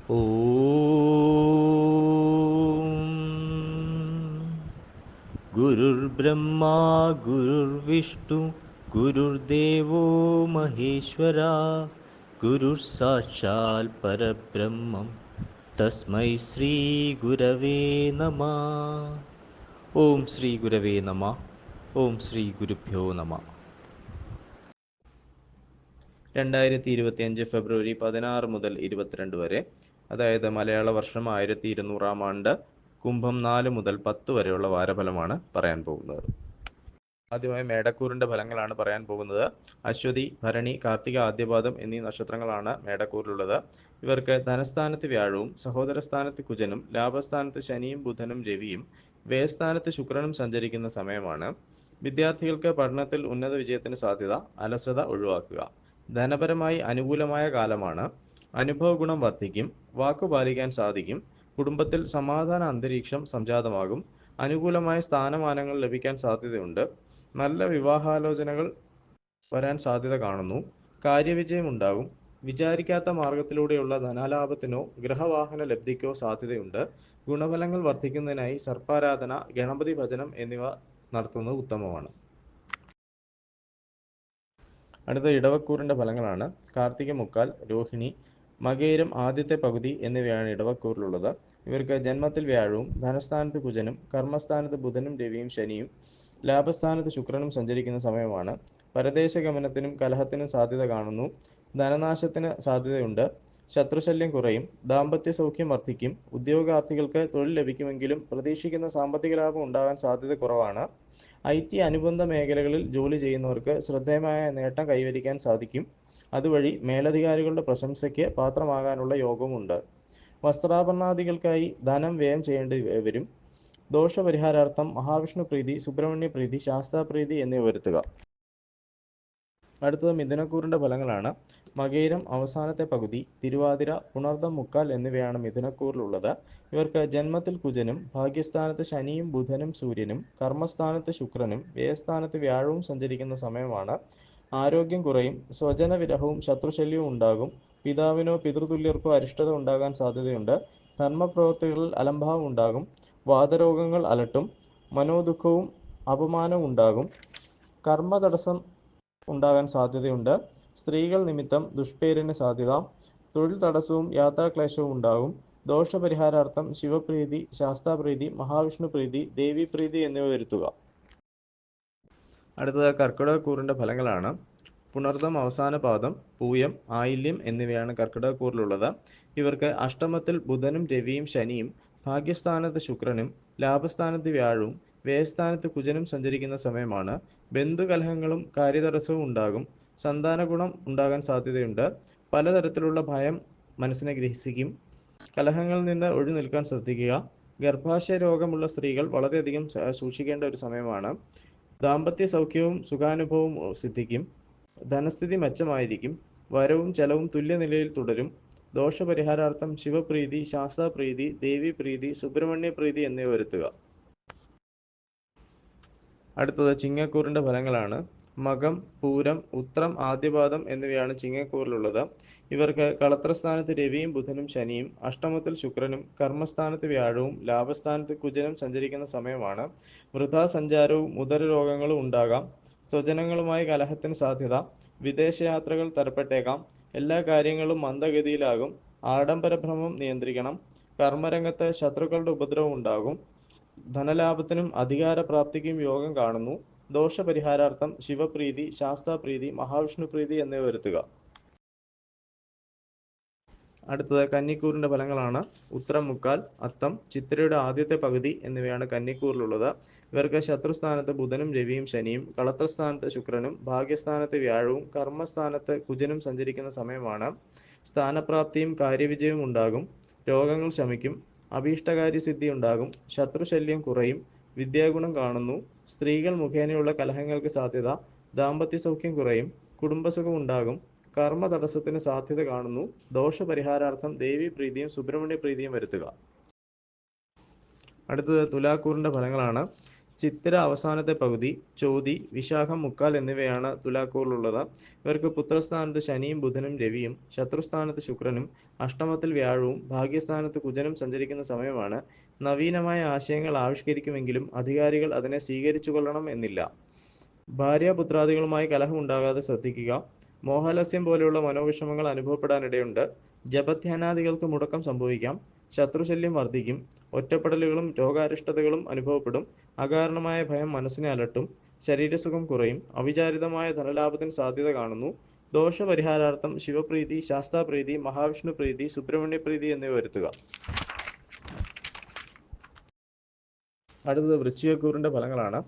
ഓം ഗുരുർബ്രഹ്മാ ഗുരുർവിഷ്ണു ഗുരുർദേവോ മഹേശ്വര ഗുരുർ സാക്ഷാൽ പരബ്രഹ്മം തസ്മൈ ശ്രീ ഗുരവേ നമഃ. ഓം ശ്രീ ഗുരവേ നമഃ. ഓം ശ്രീ ഗുരുഭ്യോ നമഃ. 2025 ഫെബ്രുവരി 16 മുതൽ 22 വരെ, അതായത് മലയാള വർഷം 1200 ആണ്ട്, കുംഭം 4 മുതൽ 10 വരെയുള്ള വാരഫലമാണ് പറയാൻ പോകുന്നത്. ആദ്യമായി മേടക്കൂറിൻ്റെ ഫലങ്ങളാണ് പറയാൻ പോകുന്നത്. അശ്വതി, ഭരണി, കാർത്തിക, ആദ്യപാദം എന്നീ നക്ഷത്രങ്ങളാണ് മേടക്കൂറിലുള്ളത്. ഇവർക്ക് ധനസ്ഥാനത്ത് വ്യാഴവും സഹോദരസ്ഥാനത്ത് കുജനും ലാഭസ്ഥാനത്ത് ശനിയും ബുധനും രവിയും വ്യയസ്ഥാനത്ത് ശുക്രനും സഞ്ചരിക്കുന്ന സമയമാണ്. വിദ്യാർത്ഥികൾക്ക് പഠനത്തിൽ ഉന്നത വിജയത്തിന് സാധ്യത. അലസത ഒഴിവാക്കുക. ധനപരമായി അനുകൂലമായ കാലമാണ്. അനുഭവ ഗുണം വർദ്ധിക്കും. വാക്കു പാലിക്കാൻ സാധിക്കും. കുടുംബത്തിൽ സമാധാന അന്തരീക്ഷം സംജാതമാകും. അനുകൂലമായ സ്ഥാനമാനങ്ങൾ ലഭിക്കാൻ സാധ്യതയുണ്ട്. നല്ല വിവാഹാലോചനകൾ വരാൻ സാധ്യത കാണുന്നു. കാര്യവിജയം ഉണ്ടാകും. വിചാരിക്കാത്ത മാർഗത്തിലൂടെയുള്ള ധനലാഭത്തിനോ ഗൃഹവാഹന ലബ്ധിക്കോ സാധ്യതയുണ്ട്. ഗുണഫലങ്ങൾ വർദ്ധിക്കുന്നതിനായി സർപ്പാരാധന, ഗണപതി ഭജനം എന്നിവ നടത്തുന്നത് ഉത്തമമാണ്. അടുത്ത ഇടവക്കൂറിൻ്റെ ഫലങ്ങളാണ്. കാർത്തിക മുക്കാൽ, രോഹിണി, മകയിരം ആദ്യത്തെ പകുതി എന്നിവയാണ് ഇടവക്കൂറിലുള്ളത്. ഇവർക്ക് ജന്മത്തിൽ വ്യാഴവും ധനസ്ഥാനത്ത് കുജനും കർമ്മസ്ഥാനത്ത് ബുധനും രവിയും ശനിയും ലാഭസ്ഥാനത്ത് ശുക്രനും സഞ്ചരിക്കുന്ന സമയമാണ്. പരദേശ ഗമനത്തിനും കലഹത്തിനും സാധ്യത കാണുന്നു. ധനനാശത്തിന് സാധ്യതയുണ്ട്. ശത്രുശല്യം കുറയും. ദാമ്പത്യ സൗഖ്യം വർദ്ധിക്കും. ഉദ്യോഗാർത്ഥികൾക്ക് തൊഴിൽ ലഭിക്കുമെങ്കിലും പ്രതീക്ഷിക്കുന്ന സാമ്പത്തിക ലാഭം ഉണ്ടാകാൻ സാധ്യത കുറവാണ്. IT അനുബന്ധ മേഖലകളിൽ ജോലി ചെയ്യുന്നവർക്ക് ശ്രദ്ധേയമായ നേട്ടം കൈവരിക്കാൻ സാധിക്കും. അതുവഴി മേലധികാരികളുടെ പ്രശംസയ്ക്ക് പാത്രമാകാനുള്ള യോഗവുമുണ്ട്. വസ്ത്രാഭരണാദികൾക്കായി ധനം വ്യയം ചെയ്യേണ്ടി വരും. ദോഷപരിഹാരാർത്ഥം മഹാവിഷ്ണു പ്രീതി, സുബ്രഹ്മണ്യ പ്രീതി, ശാസ്താപ്രീതി എന്നിവ വരുത്തുക. അടുത്തത് മിഥുനക്കൂറിൻ്റെ ഫലങ്ങളാണ്. മകയിരം അവസാനത്തെ പകുതി, തിരുവാതിര, പുണർദം മുക്കാൽ എന്നിവയാണ് മിഥുനക്കൂറിലുള്ളത്. ഇവർക്ക് ജന്മത്തിൽ കുജനും ഭാഗ്യസ്ഥാനത്ത് ശനിയും ബുധനും സൂര്യനും കർമ്മസ്ഥാനത്ത് ശുക്രനും വ്യയസ്ഥാനത്ത് വ്യാഴവും സഞ്ചരിക്കുന്ന സമയമാണ്. ആരോഗ്യം കുറയും. സ്വജന വിരഹവും ശത്രുശല്യവും ഉണ്ടാകും. പിതാവിനോ പിതൃതുല്യർക്കോ അരിഷ്ടത ഉണ്ടാകാൻ സാധ്യതയുണ്ട്. ധർമ്മപ്രവൃത്തികളിൽ അലംഭാവം ഉണ്ടാകും. വാതരോഗങ്ങൾ അലട്ടും. മനോദുഃഖവും അപമാനവും ഉണ്ടാകും. കർമ്മതടസ്സം ഉണ്ടാകാൻ സാധ്യതയുണ്ട്. സ്ത്രീകൾ നിമിത്തം ദുഷ്പേരിന് സാധ്യത. തൊഴിൽ തടസ്സവും യാത്രാക്ലേശവും ഉണ്ടാകും. ദോഷപരിഹാരാർത്ഥം ശിവപ്രീതി, ശാസ്താപ്രീതി, മഹാവിഷ്ണു പ്രീതി, ദേവീപ്രീതി എന്നിവ വരുത്തുക. അടുത്തത് കർക്കിടകക്കൂറിൻ്റെ ഫലങ്ങളാണ്. പുണർദം അവസാന പാദം, പൂയം, ആയില്യം എന്നിവയാണ് കർക്കിടകക്കൂറിലുള്ളത്. ഇവർക്ക് അഷ്ടമത്തിൽ ബുധനും രവിയും ശനിയും ഭാഗ്യസ്ഥാനത്ത് ശുക്രനും ലാഭസ്ഥാനത്ത് വ്യാഴവും വ്യയസ്ഥാനത്ത് കുജനും സഞ്ചരിക്കുന്ന സമയമാണ്. ബന്ധുകലഹങ്ങളും കാര്യതടസ്സവും ഉണ്ടാകും. സന്താന ഗുണം ഉണ്ടാകാൻ സാധ്യതയുണ്ട്. പലതരത്തിലുള്ള ഭയം മനസ്സിനെ ഗ്രഹിക്കും. കലഹങ്ങളിൽ നിന്ന് ഒഴിഞ്ഞു നിൽക്കാൻ ശ്രദ്ധിക്കുക. ഗർഭാശയ രോഗമുള്ള സ്ത്രീകൾ വളരെയധികം സൂക്ഷിക്കേണ്ട ഒരു സമയമാണ്. ദാമ്പത്യ സൗഖ്യവും സുഖാനുഭവവും സിദ്ധിക്കും. ധനസ്ഥിതി മെച്ചമായിരിക്കും. വരവും ചെലവും തുല്യനിലയിൽ തുടരും. ദോഷപരിഹാരാർത്ഥം ശിവപ്രീതി, ശാസ്താപ്രീതി, ദേവീപ്രീതി, സുബ്രഹ്മണ്യ പ്രീതി എന്നിവ വരുത്തുക. അടുത്തത് ചിങ്ങക്കൂറിൻ്റെ ഫലങ്ങളാണ്. മകം, പൂരം, ഉത്രം, ആദ്യപാദം എന്നിവയാണ് ചിങ്ങക്കൂറിലുള്ളത്. ഇവർക്ക് കളത്രസ്ഥാനത്ത് രവിയും ബുധനും ശനിയും അഷ്ടമത്തിൽ ശുക്രനും കർമ്മസ്ഥാനത്ത് വ്യാഴവും ലാഭസ്ഥാനത്ത് കുജനും സഞ്ചരിക്കുന്ന സമയമാണ്. വൃഥാസഞ്ചാരവും ഉദരരോഗങ്ങളും ഉണ്ടാകാം. സ്വജനങ്ങളുമായി കലഹത്തിന് സാധ്യത. വിദേശയാത്രകൾ തരപ്പെട്ടേക്കാം. എല്ലാ കാര്യങ്ങളും മന്ദഗതിയിലാകും. ആഡംബരഭ്രമം നിയന്ത്രിക്കണം. കർമ്മരംഗത്ത് ശത്രുക്കളുടെ ഉപദ്രവം ഉണ്ടാകും. ധനലാഭത്തിനും അധികാരപ്രാപ്തിക്കും യോഗം കാണുന്നു. ദോഷപരിഹാരാർത്ഥം ശിവപ്രീതി, ശാസ്താപ്രീതി, മഹാവിഷ്ണു പ്രീതി എന്നിവ വരുത്തുക. അടുത്തത് കന്നിക്കൂറിൻ്റെ ഫലങ്ങളാണ്. ഉത്തരം മുക്കാൽ, അത്തം, ചിത്തിരയുടെ ആദ്യത്തെ പകുതി എന്നിവയാണ് കന്നിക്കൂറിലുള്ളത്. ഇവർക്ക് ശത്രുസ്ഥാനത്ത് ബുധനും രവിയും ശനിയും കളത്രസ്ഥാനത്ത് ശുക്രനും ഭാഗ്യസ്ഥാനത്ത് വ്യാഴവും കർമ്മസ്ഥാനത്ത് കുജനും സഞ്ചരിക്കുന്ന സമയമാണ്. സ്ഥാനപ്രാപ്തിയും കാര്യവിജയവും ഉണ്ടാകും. രോഗങ്ങൾ ശമിക്കും. അഭീഷ്ടകാര്യസിദ്ധി ഉണ്ടാകും. ശത്രുശല്യം കുറയും. വിദ്യാഗുണം കാണുന്നു. സ്ത്രീകൾ മുഖേനയുള്ള കലഹങ്ങൾക്ക് സാധ്യത. ദാമ്പത്യ സൗഖ്യം കുറയും. കുടുംബസുഖം ഉണ്ടാകും. കർമ്മ തടസ്സത്തിന് സാധ്യത കാണുന്നു. ദോഷപരിഹാരാർത്ഥം ദേവീപ്രീതിയും സുബ്രഹ്മണ്യ പ്രീതിയും വരുത്തുക. അടുത്തത് തുലാക്കൂറിൻ്റെ ഫലങ്ങളാണ്. ചിത്തിര അവസാനത്തെ പകുതി, ചോതി, വിശാഖം മുക്കാൽ എന്നിവയാണ് തുലാക്കൂറിലുള്ളത്. ഇവർക്ക് പുത്രസ്ഥാനത്ത് ശനിയും ബുധനും രവിയും, ശത്രുസ്ഥാനത്ത് ശുക്രനും, അഷ്ടമത്തിൽ വ്യാഴവും, ഭാഗ്യസ്ഥാനത്ത് കുജനും സഞ്ചരിക്കുന്ന സമയമാണ്. നവീനമായ ആശയങ്ങൾ ആവിഷ്കരിക്കുമെങ്കിലും അധികാരികൾ അതിനെ സ്വീകരിച്ചുകൊള്ളണം എന്നില്ല. ഭാര്യാപുത്രാദികളുമായി കലഹം ഉണ്ടാകാതെ ശ്രദ്ധിക്കുക. മോഹാലസ്യം പോലെയുള്ള മനോവിഷമങ്ങൾ അനുഭവപ്പെടാനിടയുണ്ട്. ജപധ്യാനാദികൾക്ക് മുടക്കം സംഭവിക്കാം. ശത്രുശല്യം വർദ്ധിക്കും. ഒറ്റപ്പെടലുകളും രോഗാരിഷ്ടതകളും അനുഭവപ്പെടും. അകാരണമായ ഭയം മനസ്സിനെ അലട്ടും. ശരീരസുഖം കുറയും. അവിചാരിതമായ ധനലാഭത്തിന് സാധ്യത കാണുന്നു. ദോഷപരിഹാരാർത്ഥം ശിവപ്രീതി, ശാസ്താപ്രീതി, മഹാവിഷ്ണു പ്രീതി, സുബ്രഹ്മണ്യപ്രീതി എന്നിവ വരുത്തുക. അടുത്തത് വൃശ്ചികക്കൂറിൻ്റെ ഫലങ്ങളാണ്.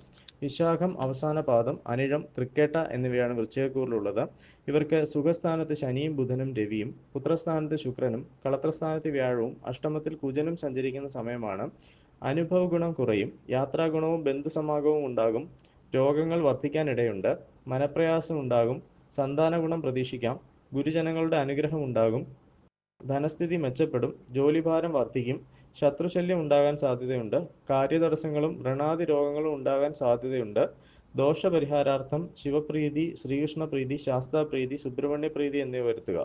വിശാഖം അവസാന പാദം, അനിഴം, തൃക്കേട്ട എന്നിവയാണ് വൃശ്ചികക്കൂറിലുള്ളത്. ഇവർക്ക് സുഖസ്ഥാനത്ത് ശനിയും ബുധനും രവിയും, പുത്രസ്ഥാനത്ത് ശുക്രനും, കളത്രസ്ഥാനത്ത് വ്യാഴവും, അഷ്ടമത്തിൽ കുജനും സഞ്ചരിക്കുന്ന സമയമാണ്. അനുഭവ ഗുണം കുറയും. യാത്രാഗുണവും ബന്ധുസമാഗമവും ഉണ്ടാകും. രോഗങ്ങൾ വർദ്ധിക്കാനിടയുണ്ട്. മനപ്രയാസം ഉണ്ടാകും. സന്താന ഗുണം പ്രതീക്ഷിക്കാം. ഗുരുജനങ്ങളുടെ അനുഗ്രഹം ഉണ്ടാകും. ധനസ്ഥിതി മെച്ചപ്പെടും. ജോലിഭാരം വർദ്ധിക്കും. ശത്രുശല്യം ഉണ്ടാകാൻ സാധ്യതയുണ്ട്. കാര്യതടസ്സങ്ങളും വ്രണാദി രോഗങ്ങളും ഉണ്ടാകാൻ സാധ്യതയുണ്ട്. ദോഷപരിഹാരാർത്ഥം ശിവപ്രീതി, ശ്രീകൃഷ്ണപ്രീതി, ശാസ്താപ്രീതി, സുബ്രഹ്മണ്യപ്രീതി എന്നിവ വരുത്തുക.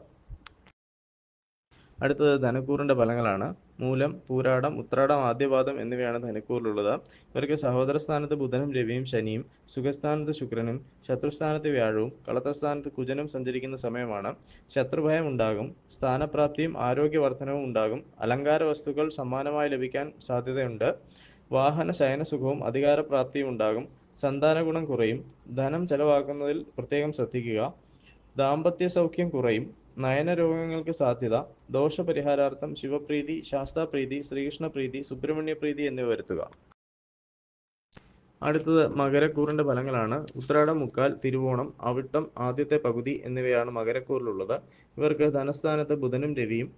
അടുത്തത് ധനുക്കൂറിൻ്റെ ഫലങ്ങളാണ്. മൂലം, പൂരാടം, ഉത്രാടം, ആദ്യപാദം എന്നിവയാണ് ധനുക്കൂറിലുള്ളത്. ഇവർക്ക് സഹോദരസ്ഥാനത്ത് ബുധനും രവിയും ശനിയും, സുഖസ്ഥാനത്ത് ശുക്രനും, ശത്രുസ്ഥാനത്ത് വ്യാഴവും, കളത്രസ്ഥാനത്ത് കുജനും സഞ്ചരിക്കുന്ന സമയമാണ്. ശത്രുഭയം ഉണ്ടാകും. സ്ഥാനപ്രാപ്തിയും ആരോഗ്യവർദ്ധനവും ഉണ്ടാകും. അലങ്കാര വസ്തുക്കൾ സമ്മാനമായി ലഭിക്കാൻ സാധ്യതയുണ്ട്. വാഹന ശയനസുഖവും അധികാരപ്രാപ്തിയും ഉണ്ടാകും. സന്താന ഗുണം കുറയും. ധനം ചെലവാക്കുന്നതിൽ പ്രത്യേകം ശ്രദ്ധിക്കുക. ദാമ്പത്യ സൗഖ്യം കുറയും. നയനരോഗങ്ങൾക്ക് സാധ്യത. ദോഷപരിഹാരാർത്ഥം ശിവപ്രീതി, ശാസ്താപ്രീതി, ശ്രീകൃഷ്ണപ്രീതി, സുബ്രഹ്മണ്യപ്രീതി എന്നിവ വരുത്തുക. അടുത്തത് മകരക്കൂറിൻ്റെ ഫലങ്ങളാണ്. ഉത്രാടം മുക്കാൽ, തിരുവോണം, അവിട്ടം ആദ്യത്തെ പകുതി എന്നിവയാണ് മകരക്കൂറിലുള്ളത്. ഇവർക്ക് ധനസ്ഥാനത്ത് ബുധനും രവിയും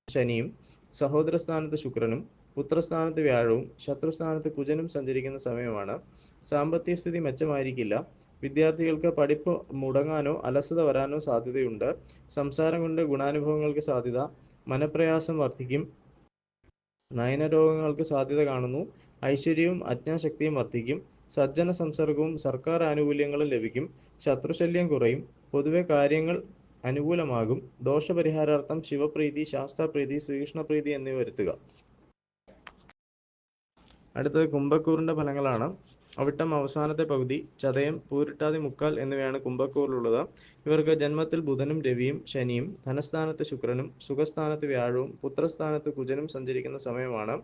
ശനിയും, സഹോദരസ്ഥാനത്ത് ശുക്രനും, പുത്രസ്ഥാനത്ത് വ്യാഴവും, ശത്രുസ്ഥാനത്ത് കുജനും സഞ്ചരിക്കുന്ന സമയമാണ്. സാമ്പത്തിക സ്ഥിതി മെച്ചമായിരിക്കില്ല. വിദ്യാർത്ഥികൾക്ക് പഠിപ്പ് മുടങ്ങാനോ അലസത വരാനോ സാധ്യതയുണ്ട്. സംസാരം കൊണ്ട് ഗുണാനുഭവങ്ങൾക്ക് സാധ്യത. മനപ്രയാസം വർദ്ധിക്കും. നയനരോഗങ്ങൾക്ക് സാധ്യത കാണുന്നു. ഐശ്വര്യവും അജ്ഞാശക്തിയും വർദ്ധിക്കും. സജ്ജന സംസർഗവും സർക്കാർ ആനുകൂല്യങ്ങളും ലഭിക്കും. ശത്രുശല്യം കുറയും. പൊതുവെ കാര്യങ്ങൾ അനുകൂലമാകും. ദോഷപരിഹാരാർത്ഥം ശിവപ്രീതി, ശാസ്താപ്രീതി, ശ്രീകൃഷ്ണപ്രീതി എന്നിവ വരുത്തുക. അടുത്തത് കുംഭക്കൂറിൻ്റെ ഫലങ്ങളാണ്. അവിട്ടം അവസാനത്തെ പകുതി, ചതയം, പൂരിട്ടാതി മുക്കാൽ എന്നിവയാണ് കുംഭക്കൂറിലുള്ളത്. ഇവർക്ക് ജന്മത്തിൽ ബുധനും രവിയും ശനിയും, ധനസ്ഥാനത്ത് ശുക്രനും, സുഖസ്ഥാനത്ത് വ്യാഴവും, പുത്രസ്ഥാനത്ത് കുജനും സഞ്ചരിക്കുന്ന സമയമാണ്.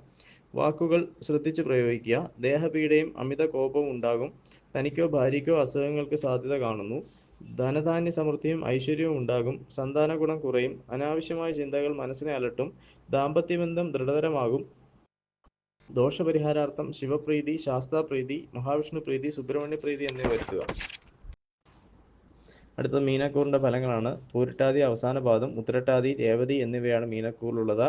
വാക്കുകൾ ശ്രദ്ധിച്ച് പ്രയോഗിക്കുക. ദേഹപീഡയും അമിത കോപവും ഉണ്ടാകും. തനിക്കോ ഭാര്യയ്ക്കോ അസുഖങ്ങൾക്ക് സാധ്യത കാണുന്നു. ധനധാന്യ സമൃദ്ധിയും ഐശ്വര്യവും ഉണ്ടാകും. സന്താന ഗുണം കുറയും. അനാവശ്യമായ ചിന്തകൾ മനസ്സിനെ അലട്ടും. ദാമ്പത്യബന്ധം ദൃഢതരമാകും. ദോഷപരിഹാരാർത്ഥം ശിവപ്രീതി, ശാസ്താപ്രീതി, മഹാവിഷ്ണു പ്രീതി, സുബ്രഹ്മണ്യപ്രീതി എന്നിവ വരുത്തുക. അടുത്തത് മീനക്കൂറിൻ്റെ ഫലങ്ങളാണ്. പൂരിട്ടാതി അവസാന പാദം, ഉത്രട്ടാതി, രേവതി എന്നിവയാണ് മീനക്കൂറിലുള്ളത്.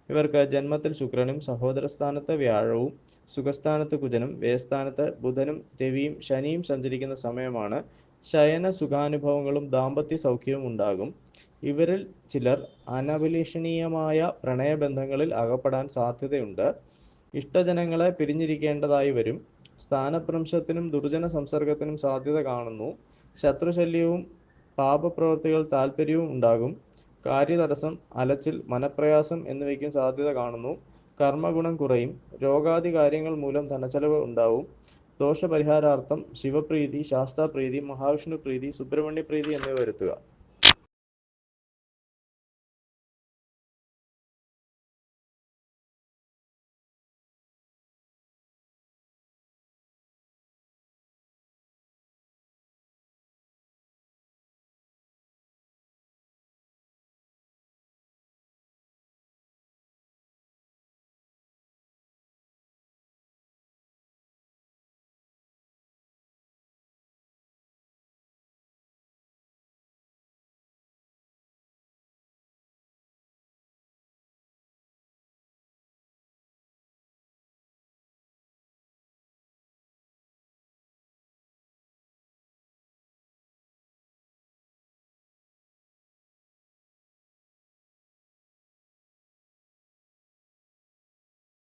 ഇവർക്ക് ജന്മത്തിൽ ശുക്രനും, സഹോദരസ്ഥാനത്ത് വ്യാഴവും, സുഖസ്ഥാനത്ത് കുജനും, വ്യയസ്ഥാനത്ത് ബുധനും രവിയും ശനിയും സഞ്ചരിക്കുന്ന സമയമാണ്. ശയന സുഖാനുഭവങ്ങളും ദാമ്പത്യ സൗഖ്യവും ഉണ്ടാകും. ഇവരിൽ ചിലർ അനഭിലഷണീയമായ പ്രണയബന്ധങ്ങളിൽ അകപ്പെടാൻ സാധ്യതയുണ്ട്. ഇഷ്ടജനങ്ങളെ പിരിഞ്ഞിരിക്കേണ്ടതായി വരും. സ്ഥാനഭ്രംശത്തിനും ദുർജന സംസർഗത്തിനും സാധ്യത കാണുന്നു. ശത്രുശല്യവും പാപപ്രവൃത്തികൾ താൽപ്പര്യവും ഉണ്ടാകും. കാര്യതടസ്സം, അലച്ചിൽ, മനപ്രയാസം എന്നിവയ്ക്കും സാധ്യത കാണുന്നു. കർമ്മഗുണം കുറയും. രോഗാദി കാര്യങ്ങൾ മൂലം ധനച്ചെലവ് ഉണ്ടാവും. ദോഷപരിഹാരാർത്ഥം ശിവപ്രീതി, ശാസ്താപ്രീതി, മഹാവിഷ്ണു പ്രീതി, സുബ്രഹ്മണ്യപ്രീതി എന്നിവ വരുത്തുക.